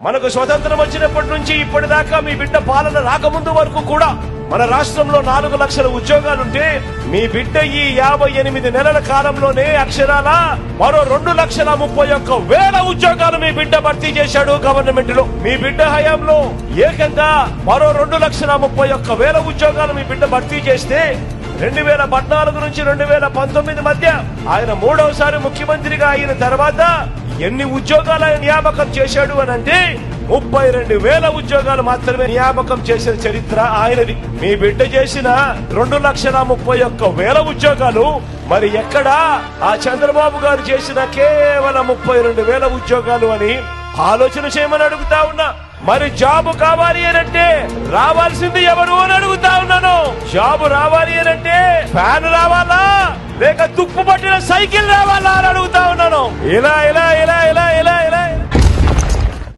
మనకు స్వతంత్రం వచ్చినప్పటి నుంచి ఇప్పటిదాకా మీ బిడ్డ పాలన రాకముందు వరకు కూడా మన రాష్ట్రంలో 4 లక్షల ఉద్యోగాలుంటే మీ బిడ్డ ఈ 58 నెలల కాలంలోనే అక్షరాల మరో 2,31,000 ఉద్యోగాలు మీ బిడ్డ భర్తీ చేశాడు గవర్నమెంట్ లో. మీ బిడ్డ హయాంలో ఏకంగా మరో 2,31,000 ఉద్యోగాలు మీ బిడ్డ భర్తీ చేస్తే 2014 నుంచి 2019 మధ్య ఆయన 3వసారి ముఖ్యమంత్రిగా అయిన తర్వాత ఎన్ని ఉద్యోగాలు ఆయన నియామకం చేశాడు అని అంటే 32,000 ఉద్యోగాలు మాత్రమే నియామకం చేసిన చరిత్ర ఆయనది. మీ బిడ్డ చేసిన 2,31,000 ఉద్యోగాలు మరి ఎక్కడా ఆ చంద్రబాబు గారు చేసిన కేవలం 32,000 ఉద్యోగాలు అని ఆలోచన చేయమని అడుగుతా ఉన్నా. మరి జాబు కావాలి అనంటే రావాల్సింది ఎవరు అని అడుగుతా ఉన్నాను. జాబు రావాలి అనంటే ఫ్యాన్ రావాలా లేక తుప్పు పట్టిన సైకిల్ రావాలా అని అడుగుతా ఉన్నాను. ఇలా ఇలా ఇలా ఇలా ఇలా ఇలా